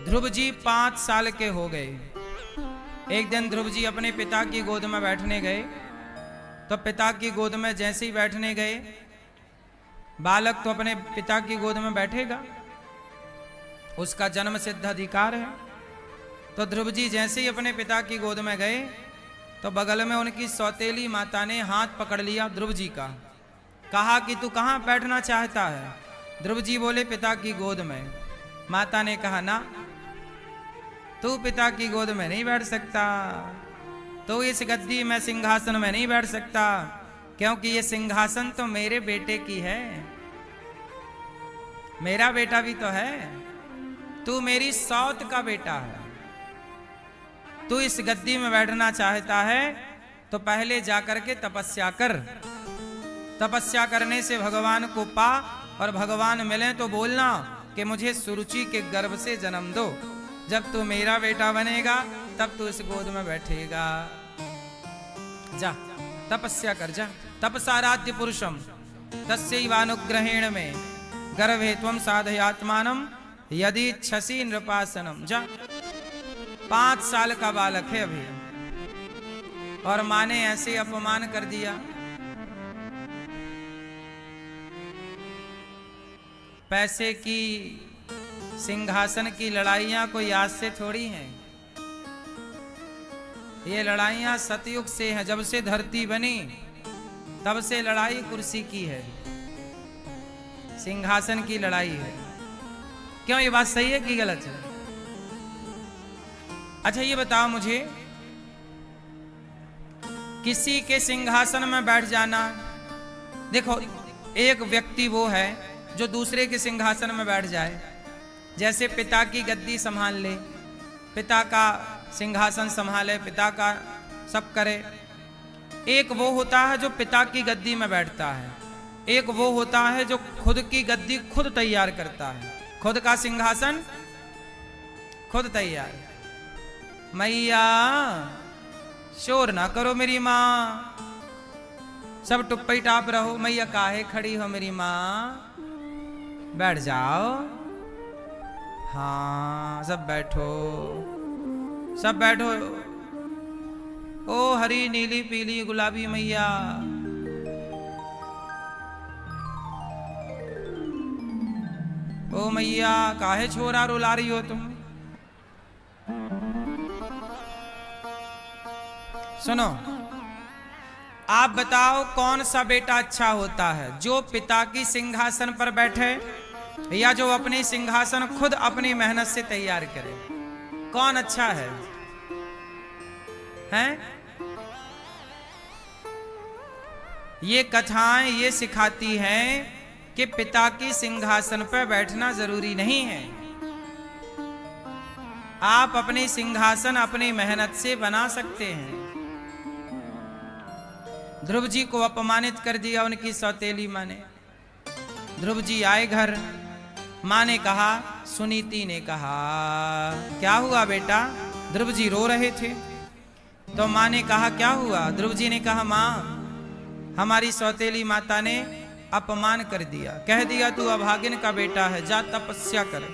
ध्रुव जी 5 साल के हो गए। एक दिन ध्रुव जी अपने पिता की गोद में बैठने गए, तो पिता की गोद में जैसे ही बैठने गए, बालक तो अपने पिता की गोद में बैठेगा, उसका जन्म सिद्ध अधिकार है। तो ध्रुव जी जैसे ही अपने पिता की गोद में गए, तो बगल में उनकी सौतेली माता ने हाथ पकड़ लिया ध्रुव जी का, कहा कि तू कहाँ बैठना चाहता है। ध्रुव जी बोले पिता की गोद में। माता ने कहा ना, तू पिता की गोद में नहीं बैठ सकता, तो इस गद्दी में सिंहासन में नहीं बैठ सकता, क्योंकि ये सिंहासन तो मेरे बेटे की है, मेरा बेटा भी तो है, तू मेरी सौत का बेटा है। तू इस गद्दी में बैठना चाहता है तो पहले जाकर के तपस्या कर, तपस्या करने से भगवान को पा, और भगवान मिले तो बोलना कि मुझे सुरुचि के गर्भ से जन्म दो, जब तू मेरा बेटा बनेगा तब तू इस गोद में बैठेगा। जा तपस्या कर, जा तपसाराध्य पुरुषम तस्यैवानुग्रहेण में गर्भे त्वं साधयात्मानम यदि इच्छसि नृपासनम। जा 5 साल का बालक है अभी, और माँ ने ऐसे अपमान कर दिया। पैसे की, सिंहासन की लड़ाइयां कोई आज से थोड़ी हैं, ये लड़ाइयां सतयुग से हैं। जब से धरती बनी तब से लड़ाई कुर्सी की है, सिंहासन की लड़ाई है। क्यों, ये बात सही है कि गलत है? अच्छा ये बताओ मुझे, किसी के सिंहासन में बैठ जाना, देखो एक व्यक्ति वो है जो दूसरे के सिंहासन में बैठ जाए, जैसे पिता की गद्दी संभाल ले, पिता का सिंहासन संभाले, पिता का सब करे। एक वो होता है जो पिता की गद्दी में बैठता है, एक वो होता है जो खुद की गद्दी खुद तैयार करता है, खुद का सिंहासन खुद तैयार। मैया शोर ना करो मेरी माँ, सब टुप्पी टाप रहो, मैया काहे खड़ी हो मेरी माँ, बैठ जाओ। हाँ सब बैठो, सब बैठो। ओ हरी नीली पीली गुलाबी मैया, ओ मैया काहे छोरा रुला रही हो तुम। सुनो, आप बताओ कौन सा बेटा अच्छा होता है, जो पिता की सिंहासन पर बैठे या जो अपनी सिंहासन खुद अपनी मेहनत से तैयार करे? कौन अच्छा है? हैं? ये कथाएं ये सिखाती हैं कि पिता की सिंहासन पर बैठना जरूरी नहीं है। आप अपनी सिंहासन अपनी मेहनत से बना सकते हैं। ध्रुव जी को अपमानित कर दिया उनकी सौतेली माँ ने। ध्रुव जी आए घर, माँ ने कहा, सुनीति ने कहा, क्या हुआ बेटा? ध्रुव जी रो रहे थे, तो माँ ने कहा क्या हुआ? ध्रुव जी ने कहा माँ, हमारी सौतेली माता ने अपमान कर दिया, कह दिया तू अभागिन का बेटा है, जा तपस्या कर।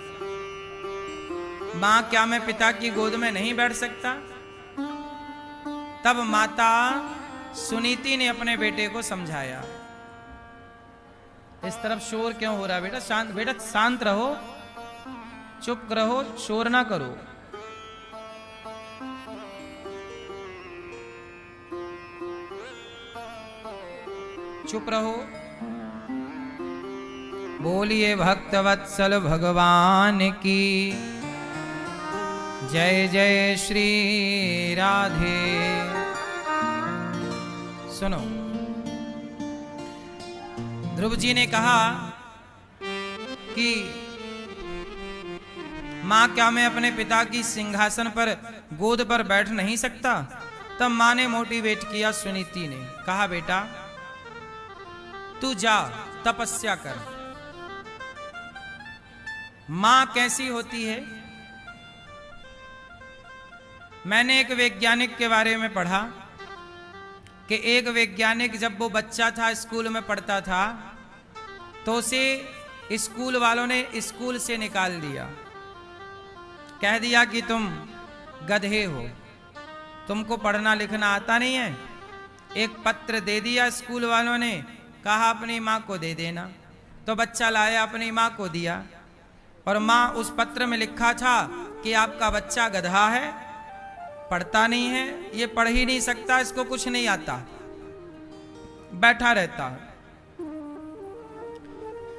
माँ क्या मैं पिता की गोद में नहीं बैठ सकता? तब माता सुनीति ने अपने बेटे को समझाया। इस तरफ शोर क्यों हो रहा है बेटा? शांत, बेटा शांत रहो, चुप रहो, शोर ना करो। चुप रहो। बोलिए भक्तवत्सल भगवान की जय जय श्री राधे। सुनो, ध्रुव जी ने कहा कि माँ क्या मैं अपने पिता की सिंहासन पर गोद पर बैठ नहीं सकता? तब माँ ने मोटिवेट किया, सुनीति ने कहा बेटा तू जा तपस्या कर। माँ कैसी होती है? मैंने एक वैज्ञानिक के बारे में पढ़ा कि एक वैज्ञानिक जब वो बच्चा था, स्कूल में पढ़ता था, तो उसे स्कूल वालों ने स्कूल से निकाल दिया। कह दिया कि तुम गधे हो, तुमको पढ़ना लिखना आता नहीं है। एक पत्र दे दिया स्कूल वालों ने, कहा अपनी माँ को दे देना। तो बच्चा लाया, अपनी माँ को दिया, और माँ उस पत्र में लिखा था कि आपका बच्चा गधा है, पढ़ता नहीं है, ये पढ़ ही नहीं सकता, इसको कुछ नहीं आता, बैठा रहता है।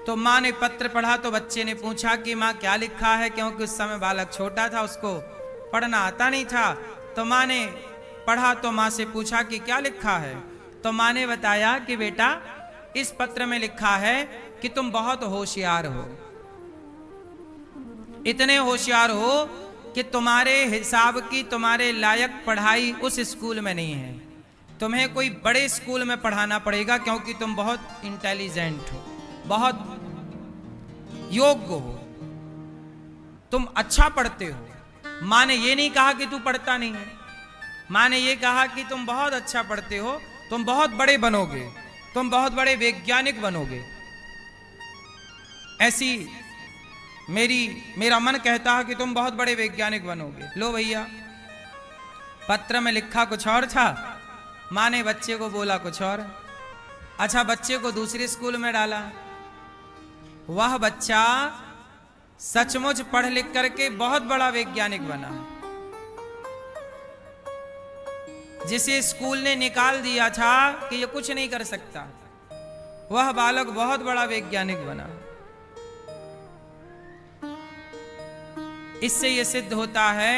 तो माँ ने पत्र पढ़ा तो बच्चे ने पूछा कि माँ क्या लिखा है, क्योंकि उस समय बालक छोटा था, उसको पढ़ना आता नहीं था। तो माँ ने पढ़ा तो माँ से पूछा कि क्या लिखा है। तो माँ ने बताया कि बेटा इस पत्र में लिखा है कि तुम बहुत होशियार हो, इतने होशियार हो कि तुम्हारे हिसाब की, तुम्हारे लायक पढ़ाई उस स्कूल में नहीं है, तुम्हें कोई बड़े स्कूल में पढ़ाना पड़ेगा, क्योंकि तुम बहुत इंटेलिजेंट हो, बहुत योग्य हो, तुम अच्छा पढ़ते हो। माँ ने ये नहीं कहा कि तू पढ़ता नहीं है, माँ ने ये कहा कि तुम बहुत अच्छा पढ़ते हो, तुम बहुत बड़े बनोगे, तुम बहुत बड़े वैज्ञानिक बनोगे। ऐसी मेरा मन कहता है कि तुम बहुत बड़े वैज्ञानिक बनोगे। लो भैया, पत्र में लिखा कुछ और था, माँ ने बच्चे को बोला कुछ और। अच्छा, बच्चे को दूसरे स्कूल में डाला। वह बच्चा सचमुच पढ़ लिख करके बहुत बड़ा वैज्ञानिक बना। जिसे स्कूल ने निकाल दिया था कि ये कुछ नहीं कर सकता, वह बालक बहुत बड़ा वैज्ञानिक बना। इससे यह सिद्ध होता है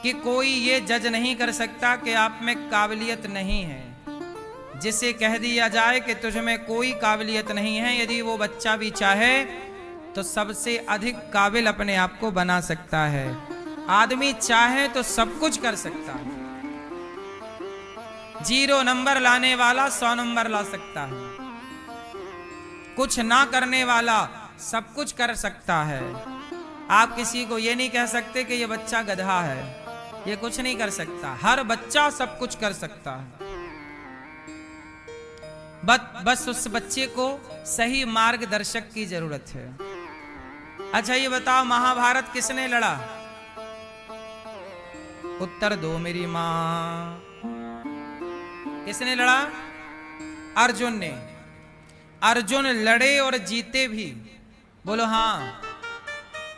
कि कोई ये जज नहीं कर सकता कि आप में काबिलियत नहीं है। जिसे कह दिया जाए कि तुझ में कोई काबिलियत नहीं है, यदि वो बच्चा भी चाहे तो सबसे अधिक काबिल अपने आप को बना सकता है। आदमी चाहे तो सब कुछ कर सकता है। 0 नंबर लाने वाला 100 नंबर ला सकता है, कुछ ना करने वाला सब कुछ कर सकता है। आप किसी को ये नहीं कह सकते कि ये बच्चा गधा है, ये कुछ नहीं कर सकता। हर बच्चा सब कुछ कर सकता है। बस उस बच्चे को सही मार्गदर्शक की जरूरत है। अच्छा ये बताओ, महाभारत किसने लड़ा? उत्तर दो मेरी मां। किसने लड़ा? अर्जुन ने। अर्जुन लड़े और जीते भी। बोलो हाँ,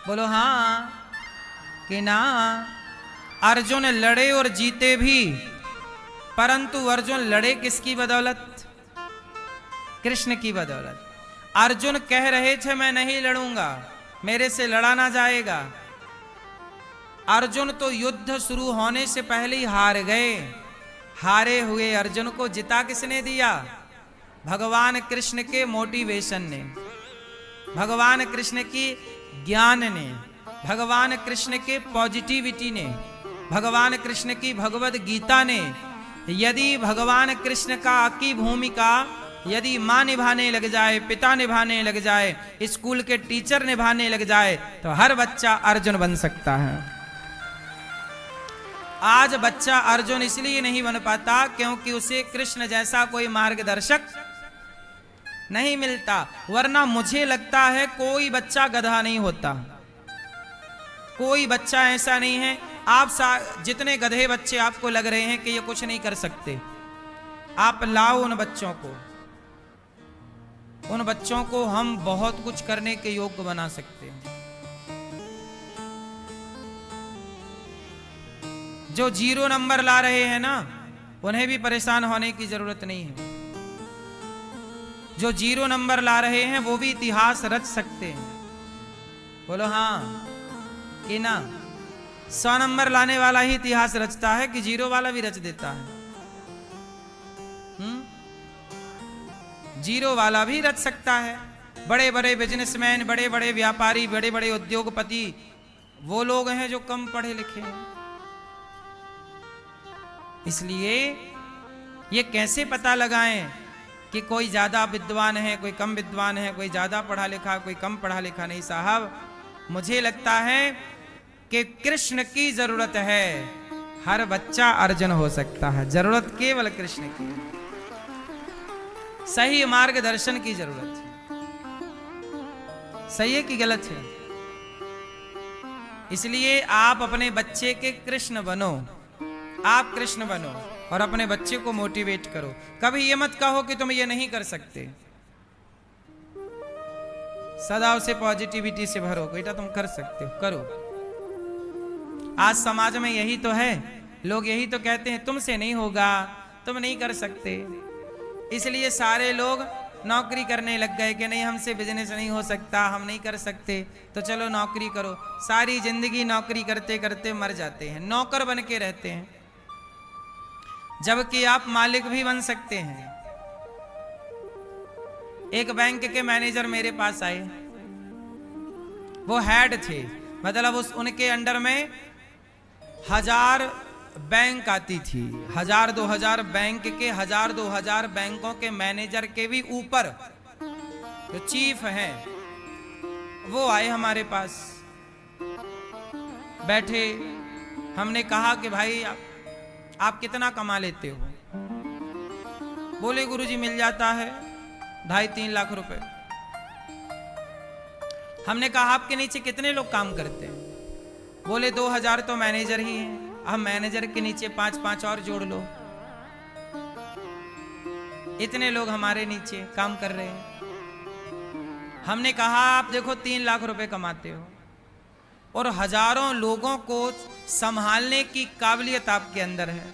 बोलो हाँ कि ना। अर्जुन लड़े और जीते भी, परंतु अर्जुन लड़े किसकी बदौलत? कृष्ण की बदौलत। अर्जुन कह रहे थे मैं नहीं लड़ूंगा, मेरे से लड़ा ना जाएगा। अर्जुन तो युद्ध शुरू होने से पहले ही हार गए। हारे हुए अर्जुन को जिता किसने दिया? भगवान कृष्ण के मोटिवेशन ने, भगवान कृष्ण की ज्ञान ने, भगवान कृष्ण के पॉजिटिविटी ने, भगवान कृष्ण की भगवद गीता ने। यदि भगवान कृष्ण का की भूमिका यदि माँ निभाने लग जाए, पिता निभाने लग जाए, स्कूल के टीचर निभाने लग जाए, तो हर बच्चा अर्जुन बन सकता है। आज बच्चा अर्जुन इसलिए नहीं बन पाता क्योंकि उसे कृष्ण जैसा कोई मार्गदर्शक नहीं मिलता। वरना मुझे लगता है कोई बच्चा गधा नहीं होता, कोई बच्चा ऐसा नहीं है। आप जितने गधे बच्चे आपको लग रहे हैं कि ये कुछ नहीं कर सकते, आप लाओ उन बच्चों को, उन बच्चों को हम बहुत कुछ करने के योग्य बना सकते हैं। जो 0 नंबर ला रहे हैं ना, उन्हें भी परेशान होने की जरूरत नहीं है। जो 0 नंबर ला रहे हैं वो भी इतिहास रच सकते हैं। बोलो हाँ कि ना। 100 नंबर लाने वाला ही इतिहास रचता है कि 0 वाला भी रच देता है? 0 वाला भी रच सकता है। बड़े बड़े बिजनेसमैन, बड़े बड़े व्यापारी, बड़े बड़े उद्योगपति वो लोग हैं जो कम पढ़े लिखे हैं। इसलिए ये कैसे पता लगाएं कि कोई ज्यादा विद्वान है, कोई कम विद्वान है, कोई ज्यादा पढ़ा लिखा, कोई कम पढ़ा लिखा? नहीं साहब, मुझे लगता है कि कृष्ण की जरूरत है। हर बच्चा अर्जुन हो सकता है, जरूरत केवल कृष्ण की। सही मार्गदर्शन की जरूरत है। सही है कि गलत है? इसलिए आप अपने बच्चे के कृष्ण बनो, आप कृष्ण बनो और अपने बच्चे को मोटिवेट करो। कभी ये मत कहो कि तुम ये नहीं कर सकते, सदा उसे पॉजिटिविटी से भरो, बेटा तुम कर सकते हो, करो। आज समाज में यही तो है, लोग यही तो कहते हैं तुमसे नहीं होगा, तुम नहीं कर सकते। इसलिए सारे लोग नौकरी करने लग गए कि नहीं हमसे बिजनेस नहीं हो सकता, हम नहीं कर सकते, तो चलो नौकरी करो। सारी जिंदगी नौकरी करते करते मर जाते हैं, नौकर बन के रहते हैं, जबकि आप मालिक भी बन सकते हैं। एक बैंक के मैनेजर मेरे पास आए, वो हेड थे, मतलब उनके अंडर में 1000 बैंक आती थी, 1000-2000 बैंक के 1000-2000 बैंकों के मैनेजर के भी ऊपर जो चीफ हैं वो आए हमारे पास बैठे। हमने कहा कि भाई आप कितना कमा लेते हो? बोले गुरुजी मिल जाता है 2.5-3 लाख रुपए। हमने कहा आपके नीचे कितने लोग काम करते हैं? बोले 2000 तो मैनेजर ही हैं, अब मैनेजर के नीचे 5-5 और जोड़ लो, इतने लोग हमारे नीचे काम कर रहे हैं। हमने कहा आप देखो 3 लाख रुपए कमाते हो और हजारों लोगों को संभालने की काबिलियत आपके अंदर है,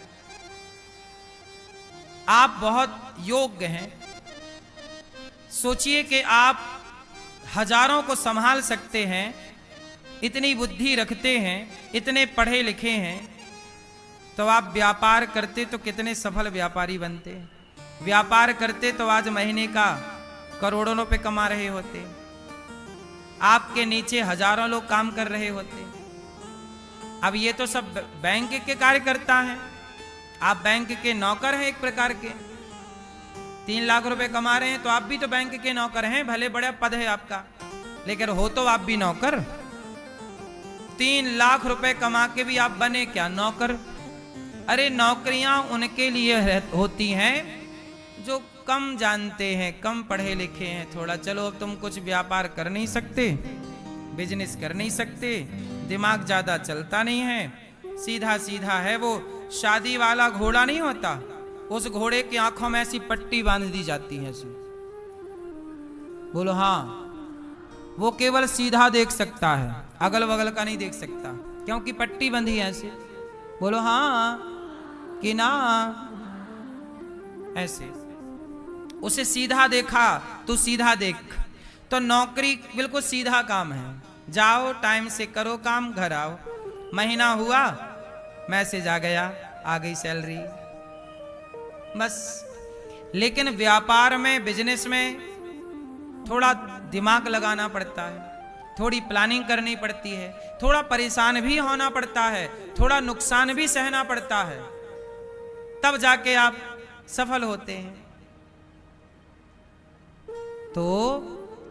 आप बहुत योग्य हैं। सोचिए कि आप हजारों को संभाल सकते हैं, इतनी बुद्धि रखते हैं, इतने पढ़े लिखे हैं, तो आप व्यापार करते तो कितने सफल व्यापारी बनते। व्यापार करते तो आज महीने का करोड़ों रुपए कमा रहे होते, आपके नीचे हजारों लोग काम कर रहे होते। अब ये तो सब बैंक के कार्यकर्ता हैं, आप बैंक के नौकर हैं एक प्रकार के। 3 लाख रुपए कमा रहे हैं तो आप भी तो बैंक के नौकर हैं, भले बड़ा पद है आपका, लेकिन हो तो आप भी नौकर। 3 लाख रुपए कमा के भी आप बने क्या? नौकर। अरे नौकरियां उनके लिए होती हैं जो कम जानते हैं, कम पढ़े लिखे हैं थोड़ा। चलो अब तुम कुछ व्यापार कर नहीं सकते, बिजनेस कर नहीं सकते, दिमाग ज्यादा चलता नहीं है, सीधा सीधा है। वो शादी वाला घोड़ा नहीं होता, उस घोड़े की आंखों में ऐसी पट्टी बांध दी जाती है ऐसी। बोलो हाँ, वो केवल सीधा देख सकता है, अगल बगल का नहीं देख सकता, क्योंकि पट्टी बंधी है ऐसे। बोलो हाँ कि ना, ऐसे। उसे सीधा देखा तू सीधा देख। तो नौकरी बिल्कुल सीधा काम है, जाओ टाइम से करो काम, घर आओ, महीना हुआ मैसेज आ गया, आ गई सैलरी, बस। लेकिन व्यापार में, बिजनेस में थोड़ा दिमाग लगाना पड़ता है, थोड़ी प्लानिंग करनी पड़ती है, थोड़ा परेशान भी होना पड़ता है, थोड़ा नुकसान भी सहना पड़ता है, तब जाके आप सफल होते हैं। तो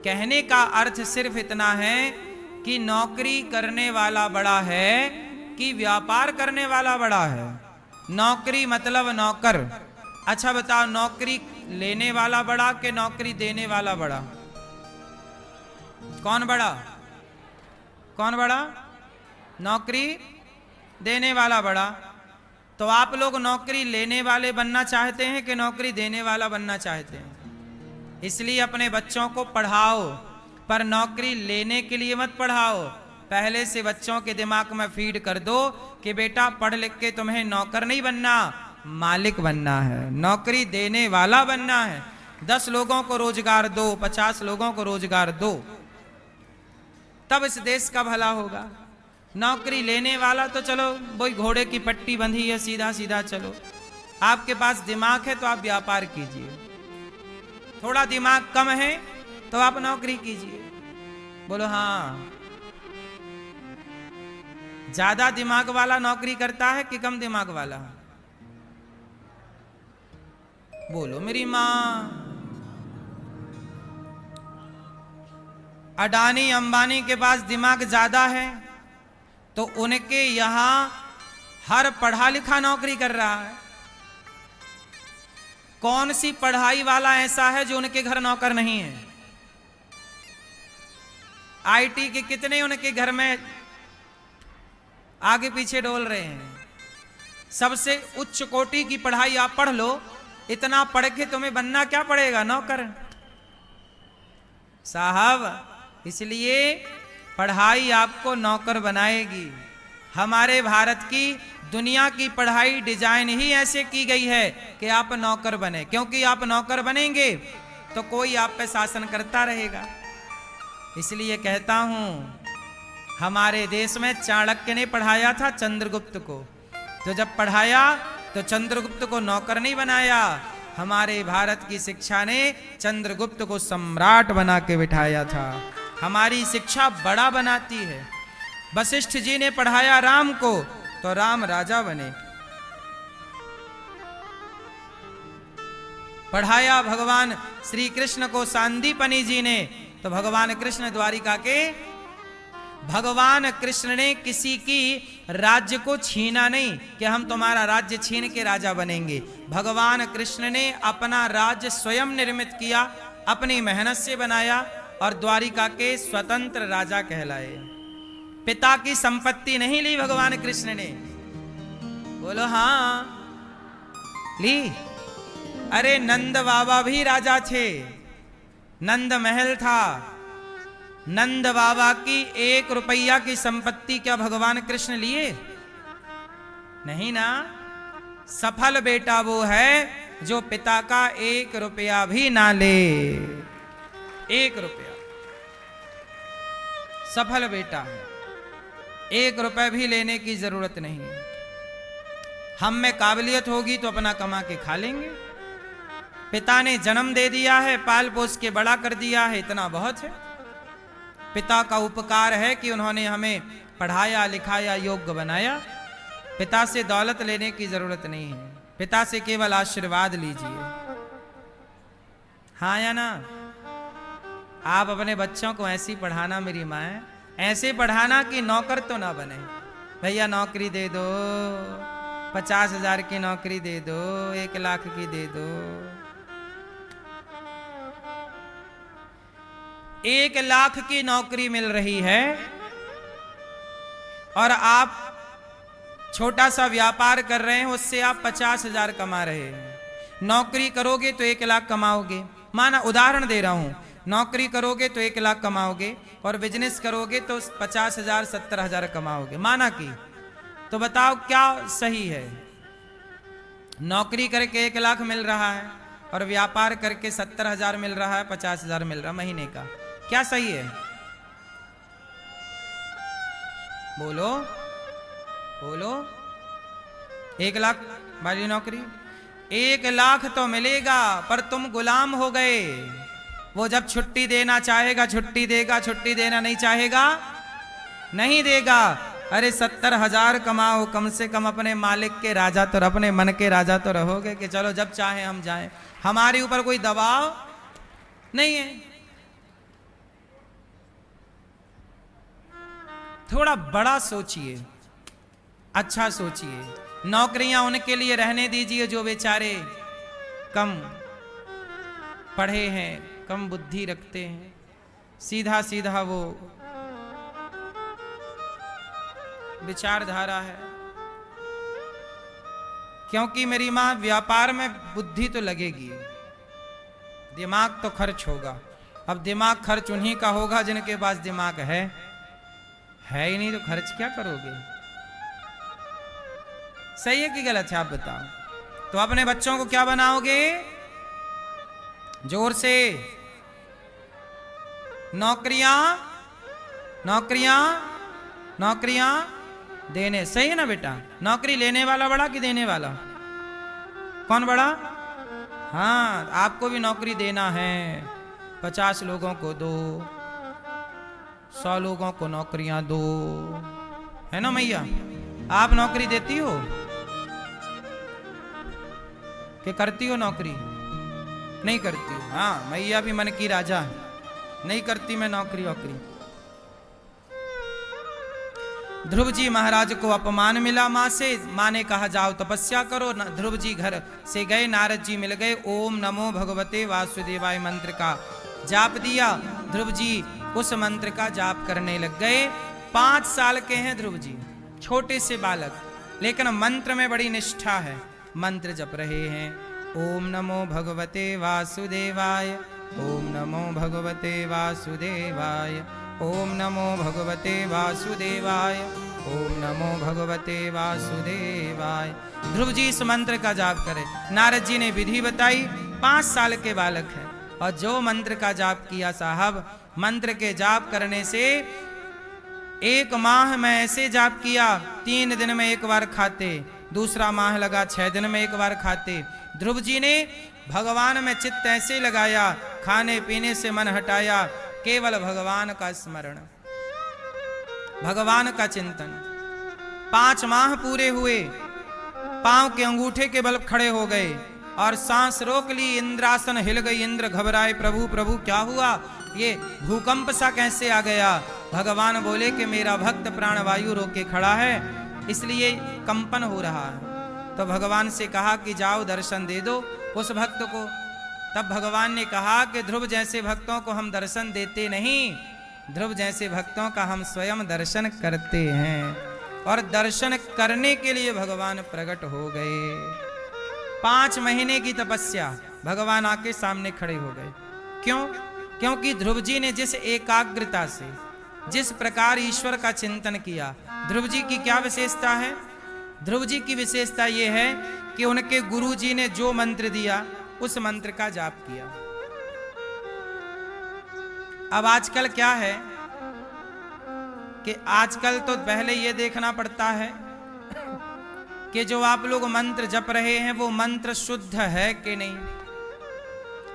कहने का अर्थ सिर्फ इतना है कि नौकरी करने वाला बड़ा है कि व्यापार करने वाला बड़ा है। नौकरी मतलब नौकर। अच्छा बताओ, नौकरी लेने वाला बड़ा कि नौकरी देने वाला बड़ा? कौन बड़ा? कौन बड़ा? नौकरी देने वाला बड़ा। तो आप लोग नौकरी लेने वाले बनना चाहते हैं कि नौकरी देने वाला बनना चाहते हैं? इसलिए अपने बच्चों को पढ़ाओ, पर नौकरी लेने के लिए मत पढ़ाओ। पहले से बच्चों के दिमाग में फीड कर दो कि बेटा पढ़ लिख के तुम्हें नौकर नहीं बनना, मालिक बनना है, नौकरी देने वाला बनना है। 10 लोगों को रोजगार दो, 50 लोगों को रोजगार दो, तब इस देश का भला होगा। नौकरी लेने वाला तो चलो वही घोड़े की पट्टी बंधी है, सीधा सीधा चलो। आपके पास दिमाग है तो आप व्यापार कीजिए, थोड़ा दिमाग कम है तो आप नौकरी कीजिए। बोलो हाँ। ज्यादा दिमाग वाला नौकरी करता है कि कम दिमाग वाला? बोलो मेरी मां। अडानी अंबानी के पास दिमाग ज्यादा है तो उनके यहां हर पढ़ा लिखा नौकरी कर रहा है। कौन सी पढ़ाई वाला ऐसा है जो उनके घर नौकर नहीं है? आईटी के कितने उनके घर में आगे पीछे डोल रहे हैं। सबसे उच्च कोटि की पढ़ाई आप पढ़ लो, इतना पढ़ के तुम्हें बनना क्या पड़ेगा? नौकर साहब। इसलिए पढ़ाई आपको नौकर बनाएगी। हमारे भारत की दुनिया की पढ़ाई डिजाइन ही ऐसे की गई है कि आप नौकर बने, क्योंकि आप नौकर बनेंगे तो कोई आप पे शासन करता रहेगा। इसलिए कहता हूं, हमारे देश में चाणक्य ने पढ़ाया था चंद्रगुप्त को, तो जब पढ़ाया तो चंद्रगुप्त को नौकर नहीं बनाया। हमारे भारत की शिक्षा ने चंद्रगुप्त को सम्राट बना के बिठाया था। हमारी शिक्षा बड़ा बनाती है। वशिष्ठ जी ने पढ़ाया राम को तो राम राजा बने। पढ़ाया भगवान श्री कृष्ण को सांदीपनि जी ने तो भगवान कृष्ण द्वारिका के, भगवान कृष्ण ने किसी की राज्य को छीना नहीं कि हम तुम्हारा राज्य छीन के राजा बनेंगे। भगवान कृष्ण ने अपना राज्य स्वयं निर्मित किया, अपनी मेहनत से बनाया और द्वारिका के स्वतंत्र राजा कहलाए। पिता की संपत्ति नहीं ली भगवान कृष्ण ने। बोलो हाँ, ली। अरे नंद बाबा भी राजा थे, नंद महल था। नंद बाबा की 1 रुपया की संपत्ति क्या भगवान कृष्ण लिए? नहीं ना। सफल बेटा वो है जो पिता का 1 रुपया भी ना ले। 1 रुपया सफल बेटा है। 1 रुपया भी लेने की जरूरत नहीं है। हम में काबिलियत होगी तो अपना कमा के खा लेंगे। पिता ने जन्म दे दिया है, पाल पोस के बड़ा कर दिया है, इतना बहुत है। पिता का उपकार है कि उन्होंने हमें पढ़ाया लिखाया, योग्य बनाया। पिता से दौलत लेने की जरूरत नहीं है, पिता से केवल आशीर्वाद लीजिए। हाँ या ना? आप अपने बच्चों को ऐसी पढ़ाना, मेरी माँ है, ऐसे पढ़ाना कि नौकर तो ना बने। भैया नौकरी दे दो, 50,000 की नौकरी दे दो, 1 लाख की दे दो। 1 लाख की नौकरी मिल रही है और आप छोटा सा व्यापार कर रहे हैं, उससे आप 50,000 कमा रहे हैं। नौकरी करोगे तो 1 लाख कमाओगे। माना उदाहरण दे रहा हूं, नौकरी करोगे तो 1 लाख कमाओगे और बिजनेस करोगे तो 50,000 70,000 कमाओगे। माना कि, तो बताओ क्या सही है? नौकरी करके 1 लाख मिल रहा है और व्यापार करके 70,000 मिल रहा है, 50,000 मिल रहा है महीने का, क्या सही है? बोलो बोलो। 1 लाख वाली नौकरी, 1 लाख तो मिलेगा पर तुम गुलाम हो गए। वो जब छुट्टी देना चाहेगा छुट्टी देगा, छुट्टी देना नहीं चाहेगा नहीं देगा। अरे 70,000 कमाओ, कम से कम अपने मालिक के राजा तो, अपने मन के राजा तो रहोगे कि चलो जब चाहे हम जाएं, हमारे ऊपर कोई दबाव नहीं है। थोड़ा बड़ा सोचिए, अच्छा सोचिए। नौकरियां उनके लिए रहने दीजिए जो बेचारे कम पढ़े हैं, कम बुद्धि रखते हैं, सीधा सीधा वो विचारधारा है। क्योंकि मेरी मां, व्यापार में बुद्धि तो लगेगी, दिमाग तो खर्च होगा। अब दिमाग खर्च उन्हीं का होगा जिनके पास दिमाग है ही नहीं, तो खर्च क्या करोगे? सही है कि गलत है आप बताओ। तो अपने बच्चों को क्या बनाओगे? जोर से, नौकरियां नौकरियां नौकरियां देने। सही है ना बेटा? नौकरी लेने वाला बड़ा कि देने वाला? कौन बड़ा? हाँ, आपको भी नौकरी देना है। 50 लोगों को दो, 100 लोगों को नौकरियां दो, है ना मैया? आप नौकरी देती हो कि करती हो नौकरी? नहीं करती हो। हाँ, मैया भी मन की राजा है, नहीं करती मैं नौकरी वोकरी। ध्रुव जी महाराज को अपमान मिला मां से, मां ने कहा जाओ तपस्या करो। ध्रुव जी घर से गए, नारद जी मिल गए, ओम नमो भगवते वासुदेवाय मंत्र का जाप दिया। ध्रुव जी उस मंत्र का जाप करने लग गए। 5 साल के हैं ध्रुव जी, छोटे से बालक, लेकिन मंत्र में बड़ी निष्ठा है। मंत्र जप रहे हैं, ओम नमो भगवते वासुदेवाय, ओम नमो भगवते वासुदेवाय, ओम नमो भगवते वासुदेवाय, ओम नमो भगवते वासुदेवाय। ध्रुव जी इस मंत्र का जाप करें। नारद जी ने विधि बताई। 5 साल के बालक है और जो मंत्र का जाप किया साहब, मंत्र के जाप करने से 1 माह में ऐसे जाप किया, 3 दिन में 1 बार खाते, दूसरा माह लगा 6 दिन में 1 बार खाते। ध्रुव जी ने भगवान में चित्त ऐसे लगाया, खाने पीने से मन हटाया, केवल भगवान का स्मरण, भगवान का चिंतन। 5 माह पूरे हुए, पांव के अंगूठे के बल खड़े हो गए और सांस रोक ली। इंद्रासन हिल गई, इंद्र घबराए, प्रभु प्रभु क्या हुआ, ये भूकंप सा कैसे आ गया। भगवान बोले कि मेरा भक्त प्राणवायु रोके खड़ा है, इसलिए कंपन हो रहा है। तो भगवान से कहा कि जाओ दर्शन दे दो उस भक्त को। तब भगवान ने कहा कि ध्रुव जैसे भक्तों को हम दर्शन देते नहीं, ध्रुव जैसे भक्तों का हम स्वयं दर्शन करते हैं। और दर्शन करने के लिए भगवान प्रकट हो गए। 5 महीने की तपस्या, भगवान आके सामने खड़े हो गए। क्यों? क्योंकि ध्रुव जी ने जिस एकाग्रता से, जिस प्रकार ईश्वर का चिंतन किया। ध्रुव जी की क्या विशेषता है? ध्रुव जी की विशेषता यह है कि उनके गुरु जी ने जो मंत्र दिया उस मंत्र का जाप किया। अब आजकल क्या है कि आजकल तो पहले यह देखना पड़ता है कि जो आप लोग मंत्र जप रहे हैं वो मंत्र शुद्ध है कि नहीं।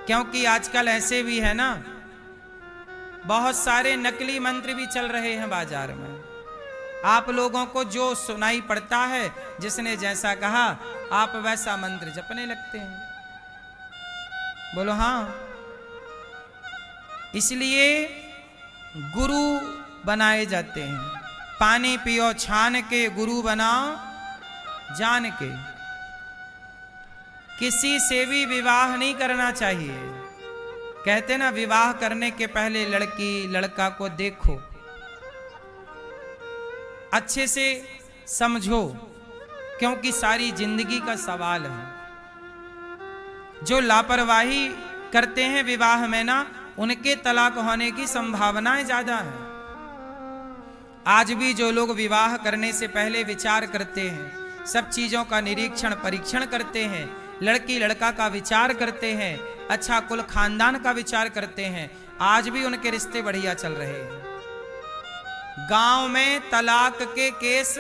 क्योंकि आजकल ऐसे भी है ना, बहुत सारे नकली मंत्र भी चल रहे हैं बाजार में। आप लोगों को जो सुनाई पड़ता है, जिसने जैसा कहा आप वैसा मंत्र जपने लगते हैं। बोलो हाँ। इसलिए गुरु बनाए जाते हैं। पानी पियो छान के, गुरु बनाओ जान के। किसी से भी विवाह नहीं करना चाहिए। कहते ना, विवाह करने के पहले लड़की लड़का को देखो, अच्छे से समझो, क्योंकि सारी जिंदगी का सवाल है। जो लापरवाही करते हैं विवाह में ना, उनके तलाक होने की संभावनाएं ज्यादा है। आज भी जो लोग विवाह करने से पहले विचार करते हैं, सब चीजों का निरीक्षण परीक्षण करते हैं, लड़की लड़का का विचार करते हैं, अच्छा कुल खानदान का विचार करते हैं, आज भी उनके रिश्ते बढ़िया चल रहे हैं। गांव में तलाक के केस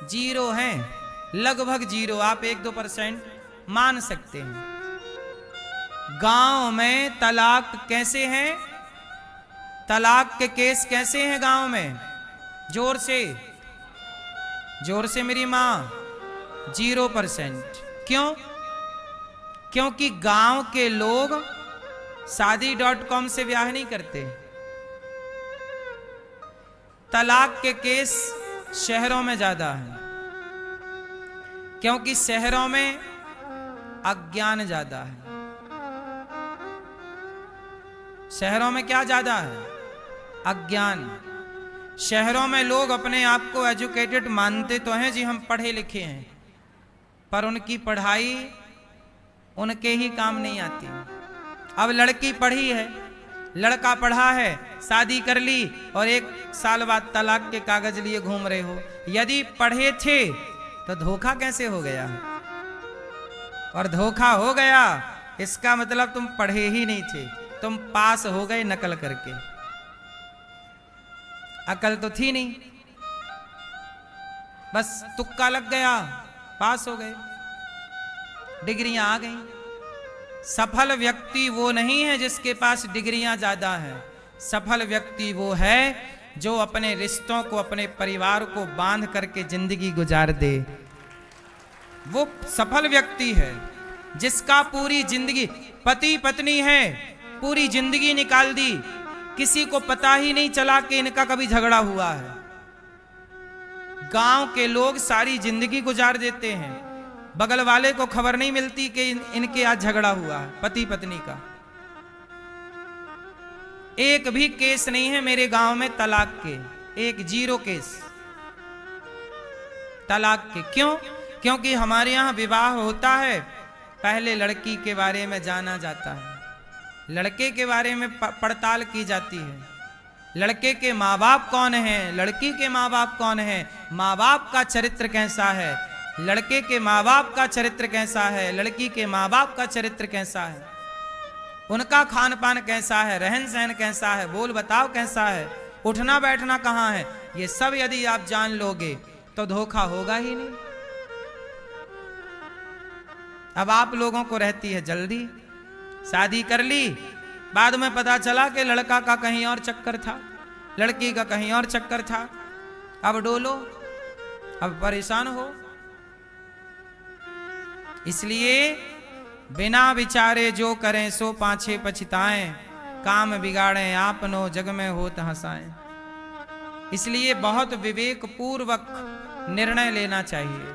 0 हैं, लगभग 0, आप 1-2% मान सकते हैं। गांव में तलाक कैसे हैं? तलाक के केस कैसे हैं गांव में? जोर से, जोर से मेरी मां, 0%। क्यों? क्योंकि गांव के लोग शादी.com से ब्याह नहीं करते। तलाक के केस शहरों में ज्यादा है, क्योंकि शहरों में अज्ञान ज्यादा है। शहरों में क्या ज्यादा है? अज्ञान। शहरों में लोग अपने आप को एजुकेटेड मानते तो हैं जी, हम पढ़े लिखे हैं, पर उनकी पढ़ाई उनके ही काम नहीं आती। अब लड़की पढ़ी है, लड़का पढ़ा है, शादी कर ली और 1 साल बाद तलाक के कागज लिए घूम रहे हो। यदि पढ़े थे तो धोखा कैसे हो गया? और धोखा हो गया इसका मतलब तुम पढ़े ही नहीं थे, तुम पास हो गए नकल करके। अकल तो थी नहीं, बस तुक्का लग गया, पास हो गए, डिग्रियां आ गई। सफल व्यक्ति वो नहीं है जिसके पास डिग्रियां ज्यादा हैं। सफल व्यक्ति वो है जो अपने रिश्तों को, अपने परिवार को बांध करके जिंदगी गुजार दे। वो सफल व्यक्ति है जिसका पूरी जिंदगी, पति पत्नी है, पूरी जिंदगी निकाल दी, किसी को पता ही नहीं चला कि इनका कभी झगड़ा हुआ है। गांव के लोग सारी जिंदगी गुजार देते हैं, बगल वाले को खबर नहीं मिलती कि इनके आज झगड़ा हुआ है पति पत्नी का। एक भी केस नहीं है मेरे गांव में तलाक के, एक 0 केस। तलाक के। क्यों? क्योंकि हमारे यहाँ विवाह होता है, पहले लड़की के बारे में जाना जाता है, लड़के के बारे में पड़ताल की जाती है। लड़के के माँ बाप कौन हैं, लड़की के माँ बाप कौन हैं, माँ बाप का चरित्र कैसा है, लड़के के माँ बाप का चरित्र कैसा है, लड़की के माँ बाप का चरित्र कैसा है, उनका खान पान कैसा है, रहन सहन कैसा है, बोल बताओ कैसा है, उठना बैठना कहाँ है, ये सब यदि आप जान लोगे तो धोखा होगा ही नहीं। अब आप लोगों को रहती है जल्दी, शादी कर ली, बाद में पता चला कि लड़का का कहीं और चक्कर था, लड़की का कहीं और चक्कर था। अब डोलो, अब परेशान हो। इसलिए बिना विचारे जो करें सो पाछे पछताएं, काम बिगाड़ें आपनो जग में होत हंसाएं। इसलिए बहुत विवेक पूर्वक निर्णय लेना चाहिए।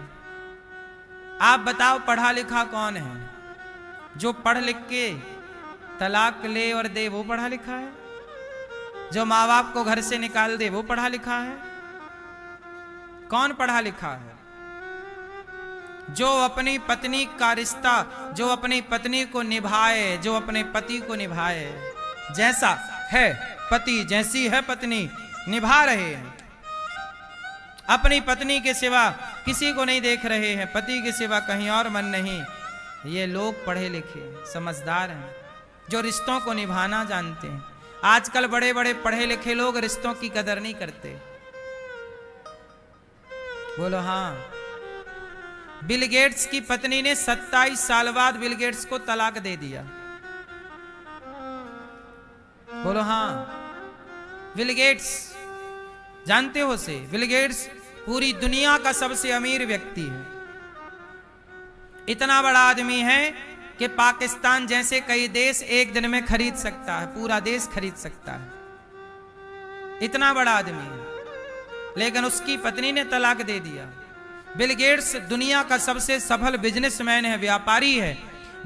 आप बताओ पढ़ा लिखा कौन है? जो पढ़ लिख के तलाक ले और दे वो पढ़ा लिखा है? जो माँ बाप को घर से निकाल दे वो पढ़ा लिखा है? कौन पढ़ा लिखा है? जो अपनी पत्नी का रिश्ता, जो अपनी पत्नी को निभाए, जो अपने पति को निभाए, जैसा है पति जैसी है पत्नी निभा रहे हैं, अपनी पत्नी के सिवा किसी को नहीं देख रहे हैं, पति के सिवा कहीं और मन नहीं, ये लोग पढ़े लिखे समझदार हैं, जो रिश्तों को निभाना जानते हैं। आजकल बड़े बड़े पढ़े लिखे लोग रिश्तों की कदर नहीं करते। बोलो हाँ। बिल गेट्स की पत्नी ने 27 साल बाद बिल गेट्स को तलाक दे दिया। बोलो हाँ। बिल गेट्स जानते हो से? बिल गेट्स पूरी दुनिया का सबसे अमीर व्यक्ति है। इतना बड़ा आदमी है कि पाकिस्तान जैसे कई देश एक दिन में खरीद सकता है, पूरा देश खरीद सकता है, इतना बड़ा आदमी है। लेकिन उसकी पत्नी ने तलाक दे दिया। बिल गेट्स दुनिया का सबसे सफल बिजनेसमैन है, व्यापारी है,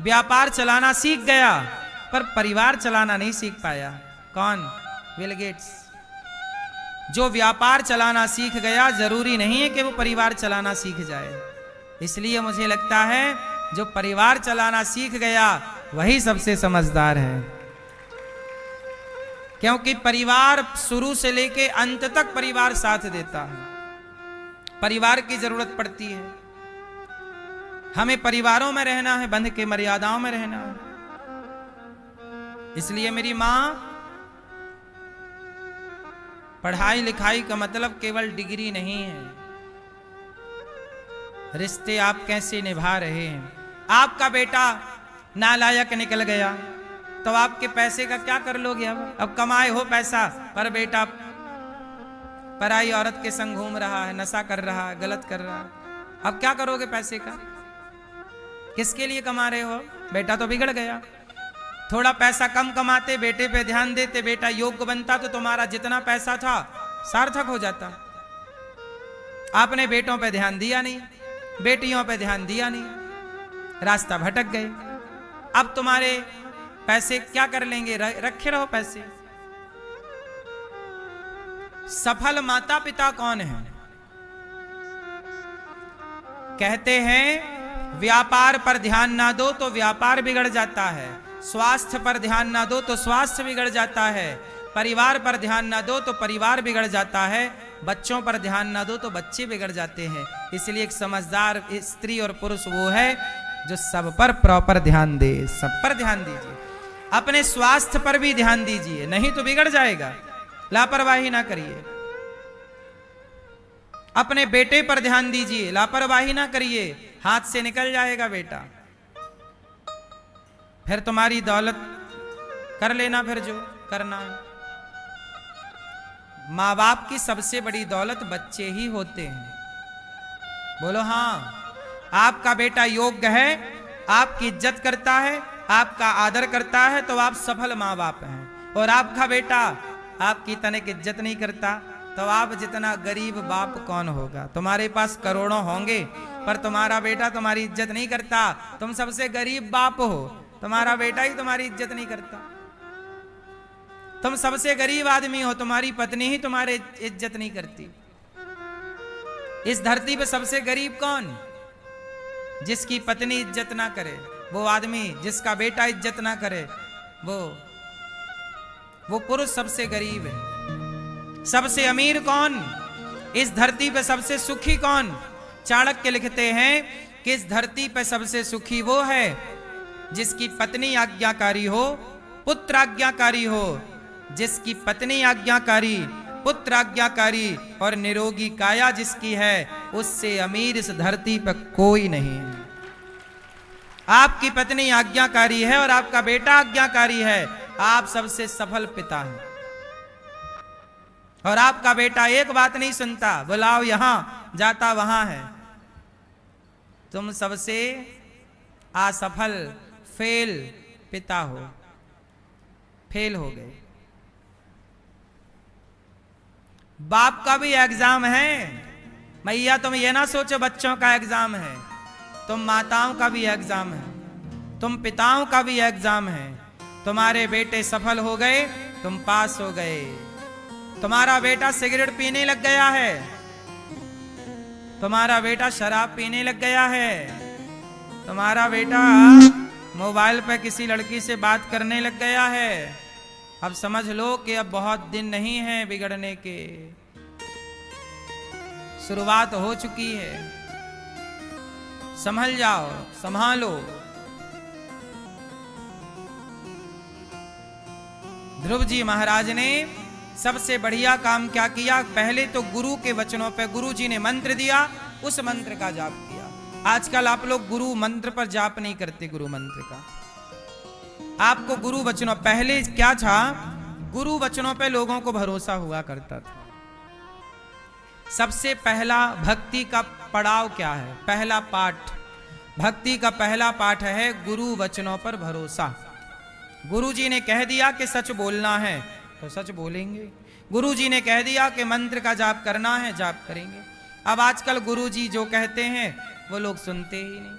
व्यापार चलाना सीख गया पर परिवार चलाना नहीं सीख पाया। कौन? Bill Gates. जो व्यापार चलाना सीख गया जरूरी नहीं है कि वो परिवार चलाना सीख जाए। इसलिए मुझे लगता है जो परिवार चलाना सीख गया वही सबसे समझदार है, क्योंकि परिवार शुरू से लेके अंत तक परिवार साथ देता है। परिवार की जरूरत पड़ती है, हमें परिवारों में रहना है, बंध के मर्यादाओं में रहना है। इसलिए मेरी मां, पढ़ाई लिखाई का मतलब केवल डिग्री नहीं है, रिश्ते आप कैसे निभा रहे हैं। आपका बेटा नालायक निकल गया तो आपके पैसे का क्या कर लोगे? अब कमाए हो पैसा पर बेटा पराई औरत के संग घूम रहा है, नशा कर रहा है, गलत कर रहा है, अब क्या करोगे पैसे का? किसके लिए कमा रहे हो? बेटा तो बिगड़ गया। थोड़ा पैसा कम कमाते, बेटे पे ध्यान देते, बेटा योग्य बनता तो तुम्हारा जितना पैसा था सार्थक हो जाता। आपने बेटों पे ध्यान दिया नहीं, बेटियों पे ध्यान दिया नहीं, रास्ता भटक गए। अब तुम्हारे पैसे क्या कर लेंगे? रखे रहो पैसे। सफल माता पिता कौन है? कहते हैं व्यापार पर ध्यान ना दो तो व्यापार बिगड़ जाता है, स्वास्थ्य पर ध्यान ना दो तो स्वास्थ्य बिगड़ जाता है, परिवार पर ध्यान ना दो तो परिवार बिगड़ जाता है, बच्चों पर ध्यान ना दो तो बच्चे बिगड़ जाते हैं। इसलिए एक समझदार स्त्री और पुरुष वो है जो सब पर प्रॉपर ध्यान दे। सब पर ध्यान दीजिए, अपने स्वास्थ्य पर भी ध्यान दीजिए, नहीं तो बिगड़ जाएगा। लापरवाही ना करिए। अपने बेटे पर ध्यान दीजिए, लापरवाही ना करिए, हाथ से निकल जाएगा बेटा, फिर तुम्हारी दौलत कर लेना, फिर जो करना है। माँ बाप की सबसे बड़ी दौलत बच्चे ही होते हैं। बोलो हाँ। आपका बेटा योग्य है, आपकी इज्जत करता है, आपका आदर करता है तो आप सफल माँ बाप हैं। और आपका बेटा आपकी तनिक इज्जत नहीं करता तो आप जितना गरीब बाप कौन होगा? तुम्हारे पास करोड़ों होंगे पर तुम्हारा बेटा तुम्हारी इज्जत नहीं करता, तुम सबसे गरीब बाप हो, तुम्हारा बेटा ही तुम्हारी इज्जत नहीं करता। तुम सबसे गरीब आदमी हो, तुम्हारी पत्नी ही तुम्हारी इज्जत नहीं करती। इस धरती पे सबसे गरीब कौन? जिसकी पत्नी इज्जत ना करे, वो आदमी। जिसका बेटा इज्जत ना करे, वो पुरुष सबसे गरीब है। सबसे अमीर कौन? इस धरती पे सबसे सुखी कौन? चाणक्य लिखते हैं कि इस धरती पे सबसे सुखी वो है जिसकी पत्नी आज्ञाकारी हो, पुत्र आज्ञाकारी हो। जिसकी पत्नी आज्ञाकारी, पुत्र आज्ञाकारी और निरोगी काया जिसकी है, उससे अमीर इस धरती पर कोई नहीं है। आपकी पत्नी आज्ञाकारी है और आपका बेटा आज्ञाकारी है, आप सबसे सफल पिता हैं। और आपका बेटा एक बात नहीं सुनता, बुलाओ यहां, जाता वहां है। तुम सबसे असफल, फेल पिता हो, फेल हो गए। बाप का भी एग्जाम है मैया, तुम ये ना सोचो बच्चों का एग्जाम है, तुम माताओं का भी एग्जाम है, तुम पिताओं का भी एग्जाम है। तुम्हारे बेटे सफल हो गए, तुम पास हो गए। तुम्हारा बेटा सिगरेट पीने लग गया है, तुम्हारा बेटा शराब पीने लग गया है, तुम्हारा बेटा मोबाइल पे किसी लड़की से बात करने लग गया है, अब समझ लो कि अब बहुत दिन नहीं है बिगड़ने के, शुरुआत हो चुकी है। संभल जाओ, संभालो। ध्रुव जी महाराज ने सबसे बढ़िया काम क्या किया? पहले तो गुरु के वचनों पे, गुरु जी ने मंत्र दिया, उस मंत्र का जाप किया। आजकल आप लोग गुरु मंत्र पर जाप नहीं करते, गुरु मंत्र का। आपको गुरु वचनों, पहले क्या था, गुरु वचनों पे लोगों को भरोसा हुआ करता था। सबसे पहला भक्ति का पड़ाव क्या है? पहला पाठ, भक्ति का पहला पाठ है गुरु वचनों पर भरोसा। गुरु जी ने कह दिया कि सच बोलना है तो सच बोलेंगे। गुरु जी ने कह दिया कि मंत्र का जाप करना है, जाप करेंगे। अब आजकल गुरु जी जो कहते हैं वो लोग सुनते ही नहीं,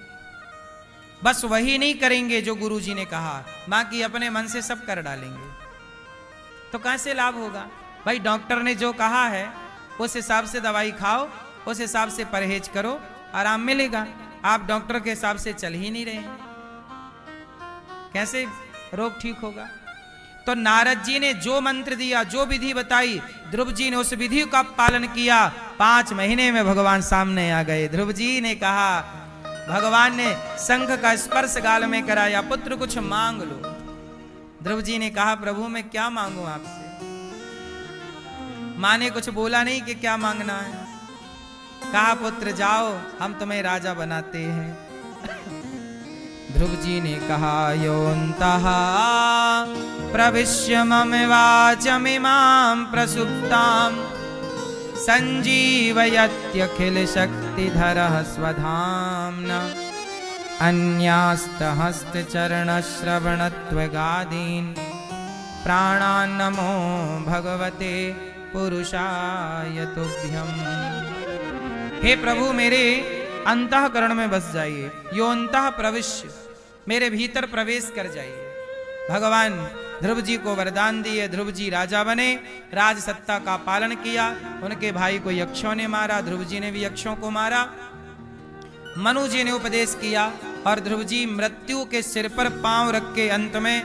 बस वही नहीं करेंगे जो गुरु जी ने कहा, बाकी अपने मन से सब कर डालेंगे। तो कैसे लाभ होगा भाई? डॉक्टर ने जो कहा है उस हिसाब से दवाई खाओ, उस हिसाब से परहेज करो, आराम मिलेगा। आप डॉक्टर के हिसाब से चल ही नहीं रहे हैं, कैसे रोग ठीक होगा? तो नारद जी ने जो मंत्र दिया, जो विधि बताई, ध्रुव जी ने उस विधि का पालन किया। 5 महीने में भगवान सामने आ गए। ध्रुव जी ने कहा, भगवान ने शंख का स्पर्श गाल में कराया, पुत्र कुछ मांग लो। ध्रुव जी ने कहा, प्रभु मैं क्या मांगू आपसे? मां ने कुछ बोला नहीं कि क्या मांगना है। कहा, पुत्र जाओ, हम तुम्हें राजा बनाते हैं। ध्रुव जी ने कहा, योऽन्तः प्रविश्य मम वाचमिमां प्रसुप्तां संजीवयत्यखिल शक्तिधरः स्वधाम्ना अन्यास्तहस्तचरणश्रवणत्वगादीन् प्राणान् नमो भगवते पुरुषाय तुभ्यम्। हे प्रभु, मेरे अंतःकरण में बस जाइए। योऽन्तः प्रविश्य, मेरे भीतर प्रवेश कर जाइए। भगवान ध्रुव जी को वरदान दिए, ध्रुव जी राजा बने, राज सत्ता का पालन किया। उनके भाई को यक्षों ने मारा, ध्रुव जी ने भी यक्षों को मारा। मनु जी ने उपदेश किया और ध्रुव जी मृत्यु के सिर पर पांव रख के अंत में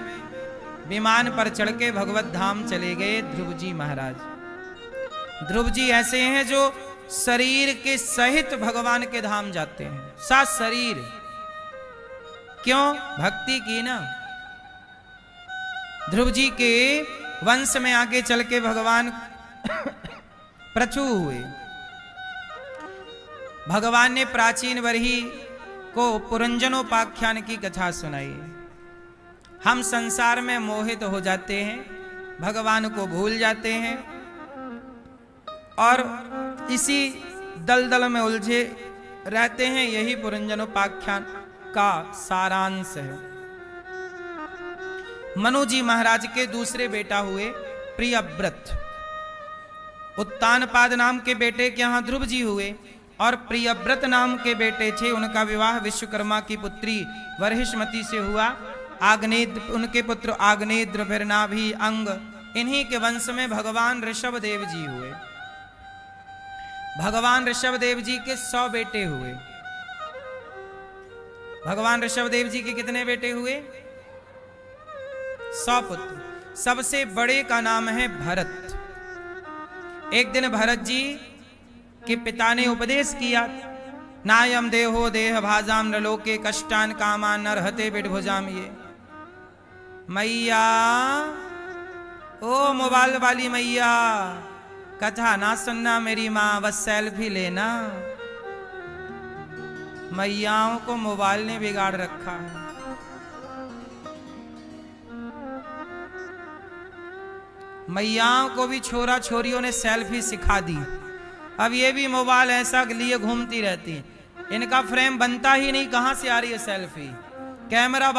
विमान पर चढ़ के भगवत धाम चले गए ध्रुव जी महाराज। ध्रुव जी ऐसे हैं जो शरीर के सहित भगवान के धाम जाते हैं, साथ शरीर। क्यों? भक्ति की ना। ध्रुव जी के वंश में आगे चल के भगवान प्रचु हुए। भगवान ने प्राचीन वरही को पुरंजनोपाख्यान की कथा सुनाई। हम संसार में मोहित हो जाते हैं, भगवान को भूल जाते हैं और इसी दलदल में उलझे रहते हैं। यही पुरंजनोपाख्यान का सारांश है। मनु जी महाराज के दूसरे बेटा हुए प्रियव्रत। उत्तानपाद नाम के बेटे के यहाँ ध्रुव जी हुए और प्रियव्रत नाम के बेटे थे। उनका विवाह विश्वकर्मा की पुत्री वर्हिष्मती से हुआ। आग्नेद्र, उनके पुत्र आग्नेद्र, फिर नाभि, अंग, इन्हीं के वंश में भगवान ऋषभ देव जी हुए। भगवान ऋषभदेव जी के 100 बेटे हुए। भगवान ऋषभदेव जी के कितने बेटे हुए? 100 पुत्र। सबसे बड़े का नाम है भरत। एक दिन भरत जी के पिता ने उपदेश किया, नायम देहो देह भाजाम नलोके कष्टान कामान नरहते बिडभुजाम। ये मैया, ओ मोबाइल वाली मैया, कथा ना सुनना मेरी माँ, बस सेल्फी लेना। मैयाओं को मोबाइल ने बिगाड़ रखा है। मैयाओं को भी छोरा छोरियों ने सेल्फी सिखा दी। अब ये भी मोबाइल ऐसा लिए घूमती रहती। इनका फ्रेम बनता ही नहीं, कहां से आ रही है सेल्फी? कैमरा